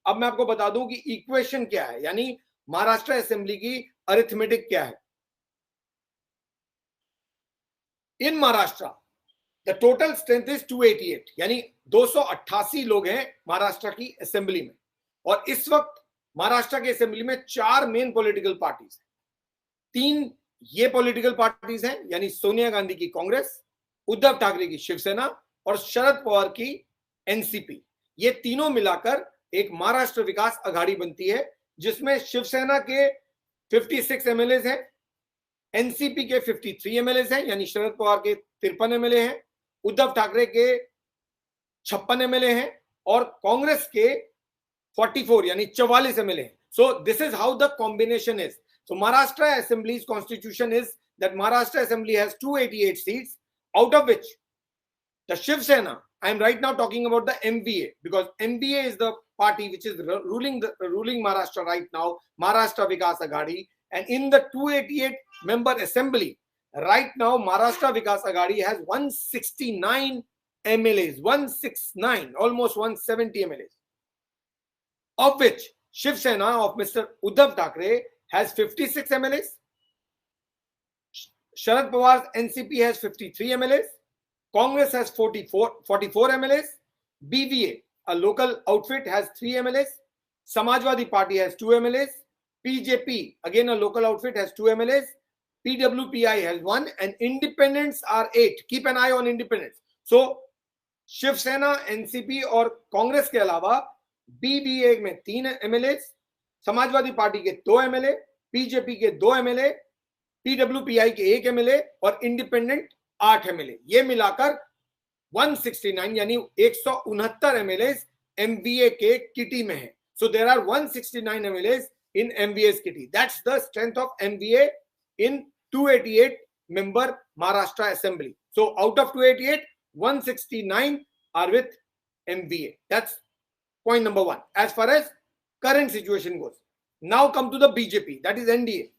अब मैं आपको बता दूं कि इक्वेशन क्या है, यानी महाराष्ट्र असेंबली की अरिथमेटिक क्या है। In Maharashtra the total strength is 288, यानी 288 लोग हैं महाराष्ट्र की असेंबली में। और इस वक्त महाराष्ट्र की असेंबली में 4 मेन पॉलिटिकल पार्टीज हैं। 3 ये पॉलिटिकल पार्टीज हैं, यानी सोनिया गांधी की कांग्रेस, उद्धव ठाकरे की शिवसेना और शरद पवार की एनसीपी। ये तीनों मिलाकर एक महाराष्ट्र विकास अघाड़ी बनती है, जिसमें शिवसेना के 56 एमएलए हैं, एनसीपी के 53 एमएलए हैं, यानी शरद पवार के 53 एमएलए हैं, उद्धव ठाकरे के 56 एमएलए हैं और कांग्रेस के 44 यानी 44 एमएलए हैं। सो this is how the combination is. So Maharashtra assemblies constitution is that Maharashtra assembly has 288 seats, out of which the Shiv Sena, I am right now talking about the MVA, because MVA is the party which is ruling Maharashtra right now, Maharashtra Vikas Aghadi, and in the 288 member assembly right now Maharashtra Vikas Aghadi has 169 MLAs, 169, almost 170 MLAs, of which Shiv Sena of Mr. Uddhav Thackeray has 56 MLAs, Sharad Pawar's NCP has 53 MLAs, Congress has 44 MLAs, BVA, a local outfit, has 3 MLAs, Samajwadi Party has 2 MLAs, PJP, again a local outfit, has 2 MLAs, PWPI has 1, and independents are 8. Keep an eye on independents. So, Shiv Sena, NCP और कांग्रेस के अलावा BVA में 3 MLAs, Samajwadi party के 2 MLA, PJP के 2 MLA, PWPI के 1 MLA और independent 8 MLA। ये मिलाकर 169 यानी 169 MLAs MVA के किटी में है। So there are 169 MLAs in MVA's kitty. That's the strength of MVA in 288 member Maharashtra Assembly. So out of 288, 169 are with MVA. That's point number 1 as far as current situation goes. Now come to the BJP, that is NDA.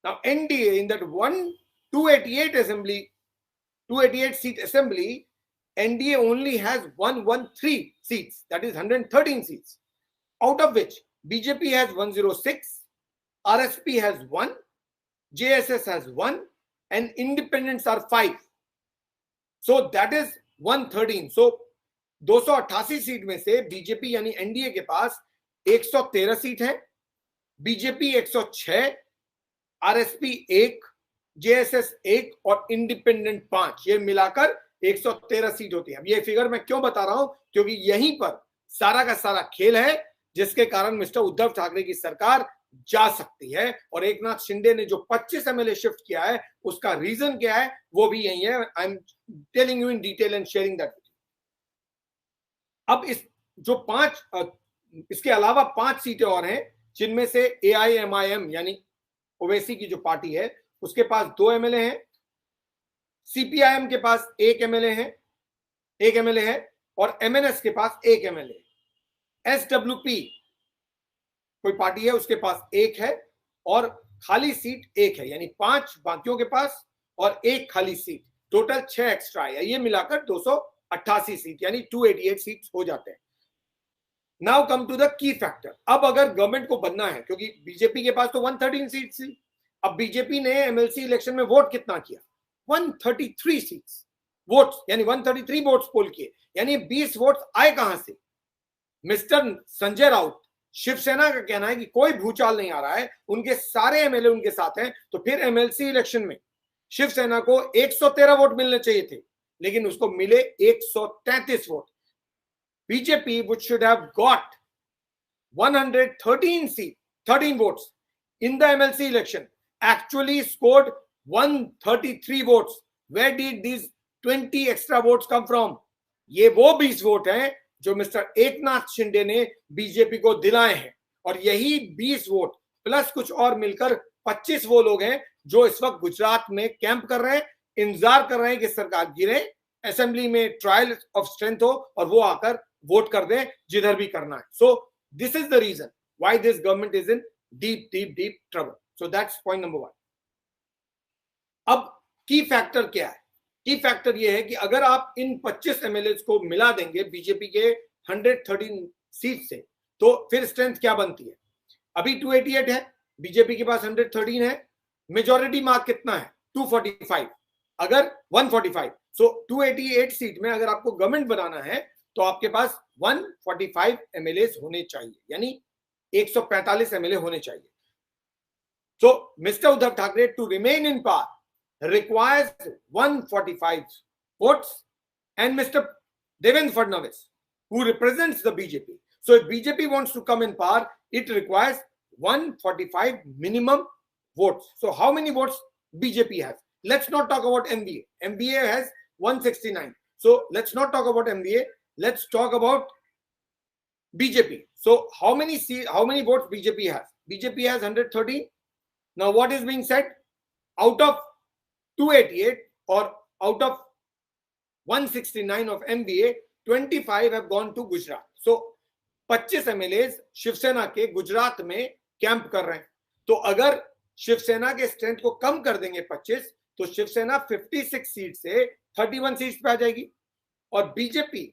Now NDA in that 288 seat assembly, NDA only has 113 seats, that is 113 seats, out of which BJP has 106, RSP has 1, JSS has 1, and independents are 5. So that is 113. So 288 seat में से BJP यानी NDA के पास 113 seat है, BJP 106, RSP 1, JSS 1 और independent 5, ये मिलाकर 113 seat होती है। अब ये फिगर मैं क्यों बता रहा हूं, क्योंकि यहीं पर सारा का सारा खेल है जिसके कारण मिस्टर उद्धव ठाकरे की सरकार जा सकती है। और एकनाथ शिंदे ने जो 25 एमएलए शिफ्ट किया है उसका रीजन क्या है वो भी यही है। I am telling you in detail and sharing that. अब इस जो 5 इसके अलावा 5 सीटें और हैं जिनमें से एआईएमआईएम यानी ओवैसी की जो पार्टी है उसके पास 2 एमएलए हैं, सीपीआईएम के पास 1 एमएलए है और एमएनएस के पास 1 एमएलए। एसडब्ल्यूपी कोई पार्टी है उसके पास 1 है और खाली सीट 1 है, यानी 5 बाकियों के पास और 1 खाली सीट, टोटल 6 एक्स्ट्रा है। ये मिलाकर 288 सीट यानी 288 सीट्स हो जाते हैं। Now come to the key factor. अब अगर गवर्नमेंट को बनना है, क्योंकि बीजेपी के पास तो 113 सीट्स थी, अब बीजेपी ने एमएलसी इलेक्शन में वोट कितना किया, 133 सीट्स वोट्स, यानी 133 वोट्स पोल किए, यानी 20 वोट्स आए कहां से। मिस्टर संजय राउत, शिवसेना का कहना है कि कोई भूचाल नहीं आ रहा है, उनके सारे एमएलए उनके साथ हैं, तो फिर एमएलसी इलेक्शन में शिवसेना को 113 वोट मिलने चाहिए थे, लेकिन उसको मिले 133 vote. BJP which should have got 113 votes in the MLC election actually scored 133 votes. Where did these 20 extra votes come from? ये वो 20 वोट हैं जो मिस्टर एकनाथ शिंदे ने बीजेपी को दिलाए हैं, और यही 20 वोट प्लस कुछ और मिलकर 25 वो लोग हैं जो इस वक्त गुजरात में कैंप कर रहे हैं, इंतजार कर रहे हैं कि सरकार गिरे, असेंबली में ट्रायल ऑफ स्ट्रेंथ हो और वो आकर वोट कर दें जिधर भी करना है। So this is the reason why this government is in deep trouble. So that's point number 1। अब की फैक्टर क्या है? की फैक्टर ये है कि अगर आप इन 25 एमएलए को मिला देंगे बीजेपी के 113 सीट से, तो फिर स्ट्रेंथ क्या बनती है? अभी 288 है, बीजेपी के पास 113 है, मेजॉरिटी मार्क कितना है? 245, अगर 145, सो 288 सीट में अगर आपको गवर्नमेंट बनाना है तो आपके पास 145 एमएलए होने चाहिए, यानी 145 एमएलए होने चाहिए. So Mr. Uddhav Thackeray to remain in power requires 145 votes, and Mr. Devendra Fadnavis, who represents the BJP. So if BJP wants to come in power, it requires 145 minimum votes. So how many votes BJP has? Let's not talk about MVA. MVA has 169. So let's not talk about MVA. Let's talk about BJP. So how many votes BJP has? BJP has 113. Now what is being said? Out of 288 or out of 169 of MVA, 25 have gone to Gujarat. So 25 MLA Shiv Sena के गुजरात में camp कर रहे हैं. तो अगर शिवसेना के strength को कम कर देंगे 25, तो शिवसेना 56 सीट से 31 सीट पे आ जाएगी और बीजेपी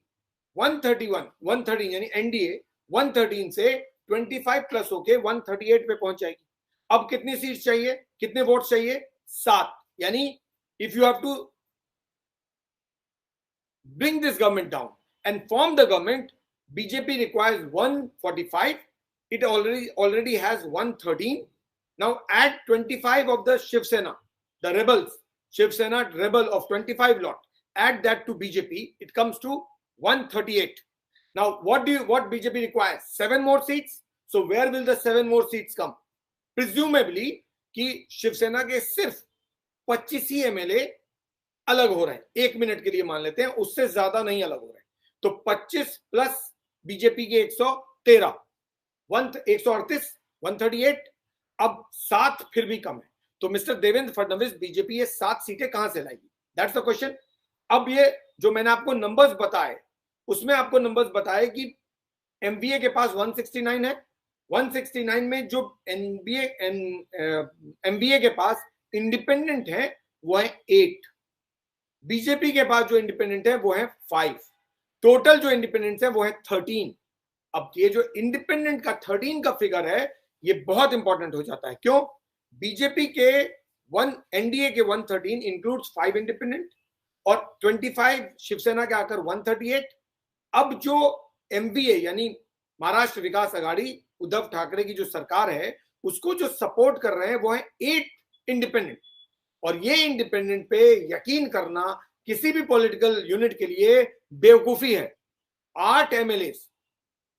113 यानी एनडीए 113 से 25 प्लस होके 138 पे पहुंच जाएगी. अब कितनी सीट चाहिए, कितने वोट चाहिए? 7. यानी if you have to bring this government down and form the government, BJP requires 145. It already has 113. Now add 25 of the Shiv Sena, the rebels, Shiv Sena rebel of 25 lot. Add that to BJP, it comes to 138. Now what BJP requires? 7 more seats. So where will the 7 more seats come? Presumably कि शिवसेना के सिर्फ 25 ही MLA अलग हो रहे हैं. 1 minute के लिए मान लेते हैं, उससे ज्यादा नहीं अलग हो रहे हैं. तो 25 प्लस बीजेपी के 113, 138, 138, अब 7 फिर भी कम है. तो मिस्टर देवेंद्र फडणवीस बीजेपी ये 7 सीटें कहां से लाएगी? That's the question. अब ये जो मैंने आपको नंबर्स बताए, उसमें आपको नंबर्स बताए कि एमवीए के पास 169 है. 169 में जो एमवीए के पास इंडिपेंडेंट है वो है 8. बीजेपी के पास जो इंडिपेंडेंट है वो है 5. टोटल जो इंडिपेंडेंट है वो है 13. अब ये जो इंडिपेंडेंट का 13 का फिगर है ये बहुत इंपॉर्टेंट हो जाता है. क्यों? बीजेपी के एनडीए के 113 इंक्लूड्स 5 इंडिपेंडेंट और 25 शिवसेना के आकर 138. अब जो एमवीए यानी महाराष्ट्र विकास आघाड़ी उद्धव ठाकरे की जो सरकार है उसको जो सपोर्ट कर रहे हैं वो है 8 इंडिपेंडेंट. और ये इंडिपेंडेंट पे यकीन करना किसी भी पॉलिटिकल यूनिट के लिए बेवकूफी है. 8 एमएलए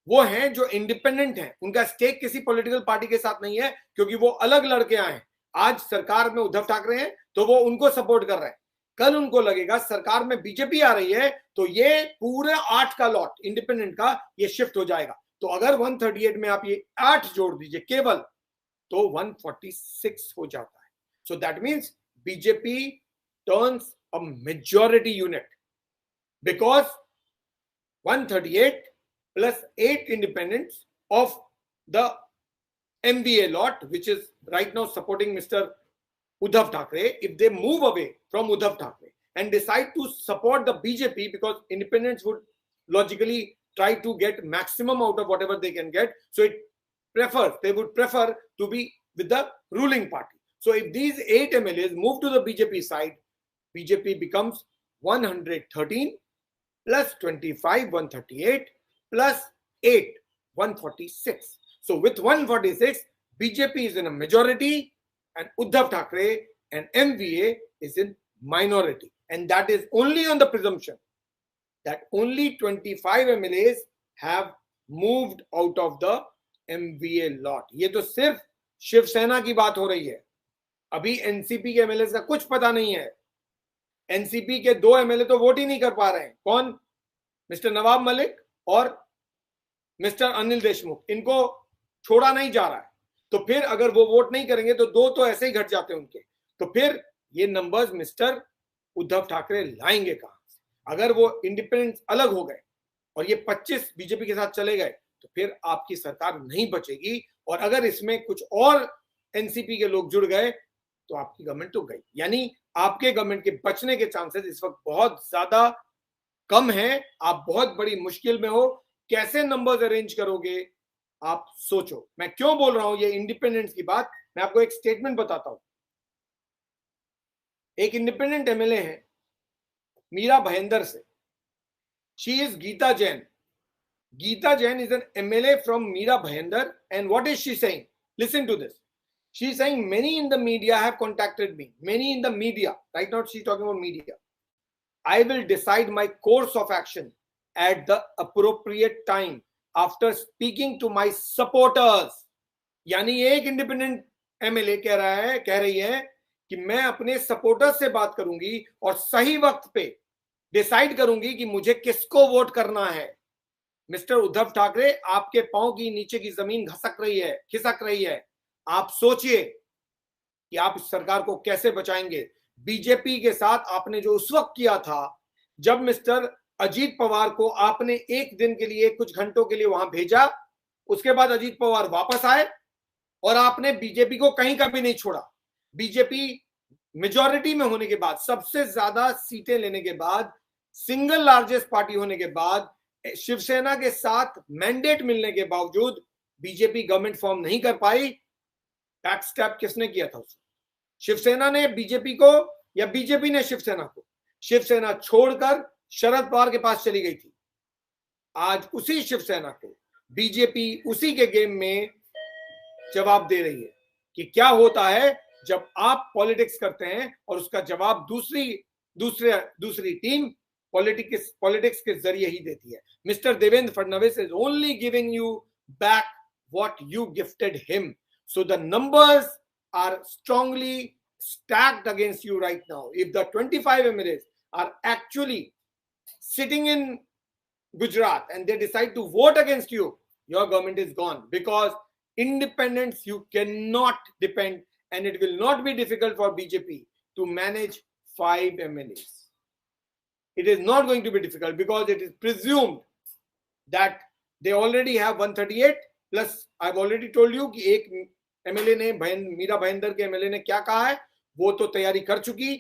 वो हैं जो इंडिपेंडेंट हैं, उनका स्टेक किसी पॉलिटिकल पार्टी के साथ नहीं है क्योंकि वो अलग लड़के आए हैं. आज सरकार में उद्धव ठाकरे हैं तो वो उनको सपोर्ट कर रहे हैं. कल उनको लगेगा सरकार में बीजेपी आ रही है तो ये पूरे 8 का लॉट इंडिपेंडेंट का ये शिफ्ट हो जाएगा. तो अगर 138 में आप ये 8 जोड़ दीजिए केवल तो 146 हो जाता है. So that means BJP turns a majority unit because 138 plus 8 independents of the MVA lot, which is right now supporting Mr. Uddhav Thackeray, if they move away from Uddhav Thackeray and decide to support the BJP, because independents would logically try to get maximum out of whatever they can get, so they would prefer to be with the ruling party. So if these 8 MLAs move to the BJP side, BJP becomes 113 plus 25, 138 plus 8, 146. So with 146, BJP is in a majority and Uddhav Thackeray and MVA is in minority. And that is only on the presumption that only 25 MLAs have moved out of the MVA lot. ये तो सिर्फ शिवसेना की बात हो रही है. अभी NCP के एमएलए का कुछ पता नहीं है. एनसीपी के 2 एमएलए तो वोट ही नहीं कर पा रहे हैं. कौन? मिस्टर नवाब मलिक और मिस्टर अनिल देशमुख. इनको छोड़ा नहीं जा रहा है. तो फिर अगर वो वोट नहीं करेंगे तो 2 तो ऐसे ही घट जाते हैं उनके. तो फिर ये नंबर्स मिस्टर उद्धव ठाकरे लाएंगे कहां से? अगर वो इंडिपेंडेंट अलग हो गए और ये 25 बीजेपी के साथ चले गए तो फिर आपकी सरकार नहीं बचेगी. और अगर इसमें कुछ और एनसीपी के लोग जुड़ गए तो आपकी गवर्नमेंट तो गई. यानी आपके गवर्नमेंट के बचने के चांसेस इस वक्त बहुत ज्यादा कम है. आप बहुत बड़ी मुश्किल में हो. कैसे नंबर्स अरेंज करोगे? आप सोचो। मैं क्यों बोल रहा हूं ये इंडिपेंडेंस की बात, मैं आपको एक स्टेटमेंट बताता हूं। एक इंडिपेंडेंट एमएलए है मीरा भाईंदर से, she is Geeta Jain. Geeta Jain is an MLA from Meera Bhayandar, and what is she saying? Listen to this. She is saying many in the media have contacted me. Many in the media. Right now she's talking about media. I will decide my course of action at the appropriate time after speaking to my supporters. यानी एक independent MLA कह रही है कि मैं अपने supporters से बात करूंगी और सही वक्त पे डिसाइड करूंगी कि मुझे किसको वोट करना है। मिस्टर उद्धव ठाकरे, आपके पांव की नीचे की जमीन खिसक रही है। आप सोचिए कि आप इस सरकार को कैसे बचाएंगे। बीजेपी के साथ आपने जो उस वक्त किया था, जब मिस्टर अजीत पवार को आपने एक दिन के लिए, कुछ घंटों के लिए वहां भेजा, उसके बाद अजीत पवार वापस आए और आपने बीजेपी को कहीं का भी नहीं छोड़ा। बीजेपी मेजॉरिटी में होने के बाद, सबसे ज्यादा सीटें लेने के बाद, सिंगल लार्जेस्ट पार्टी होने के बाद, शिवसेना के साथ मैंडेट मिलने के बावजूद बीजेपी गवर्नमेंट फॉर्म नहीं कर पाई। बैक स्टैप किसने किया था उसे? शिवसेना ने बीजेपी को या बीजेपी ने शिवसेना को? शिवसेना छोड़कर शरद पवार के पास चली गई थी। आज उसी शिवसेना को बीजेपी उसी के गेम में जवाब दे रही है कि क्या होता है जब आप पॉलिटिक्स करते हैं और उसका जवाब दूसरी टीम पॉलिटिक्स के जरिए ही देती है। Mister Devendra Fadnavis is only giving you back what you gifted him, so the numbers are strongly stacked against you right now. If the 25 MLAs are actually sitting in Gujarat and they decide to vote against you, your government is gone, because independence you cannot depend, and it will not be difficult for BJP to manage 5 MLAs. It is not going to be difficult because it is presumed that they already have 138 plus I've already told you कि एक MLA ने मीरा भाईंदर के MLA ने क्या कहा है, वो तो तैयारी कर चुकी,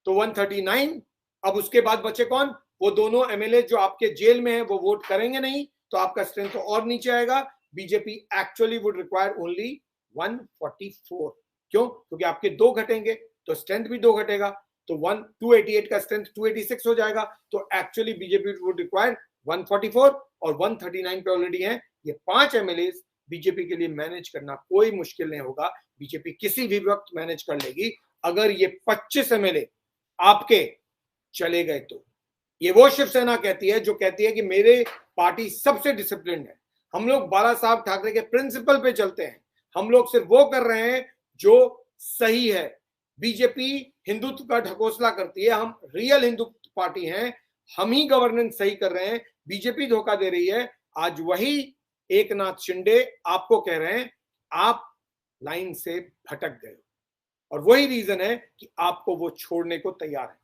तो 139। अब उसके बाद बचे कौन? वो दोनों एमएलए जो आपके जेल में है, वो वोट करेंगे नहीं, तो आपका स्ट्रेंथ तो और नीचे आएगा। BJP actually would require only 144। क्यों? क्योंकि आपके 2 घटेंगे तो स्ट्रेंथ भी 2 घटेगा, तो 288 का स्ट्रेंथ 286 हो जाएगा। तो एक्चुअली बीजेपी वुड रिक्वायर 144 और 139 पे ऑलरेडी है। ये 5 एमएलए बीजेपी के लिए मैनेज करना कोई मुश्किल नहीं होगा। बीजेपी किसी भी वक्त मैनेज कर लेगी। अगर ये 25 एमएलए आपके चले गए तो ये वो शिवसेना कहती है जो कहती है कि मेरे पार्टी सबसे डिसिप्लिन है, हम लोग बाला साहब ठाकरे के प्रिंसिपल पे चलते हैं, हम लोग सिर्फ वो कर रहे हैं जो सही है। बीजेपी हिंदुत्व का ढकोसला करती है, हम रियल हिंदुत्व पार्टी हैं, हम ही गवर्नेंस सही कर रहे हैं, बीजेपी धोखा दे रही है। आज वही एकनाथ शिंदे आपको कह रहे हैं आप लाइन से भटक गए, और वही रीजन है कि आपको वो छोड़ने को तैयार है।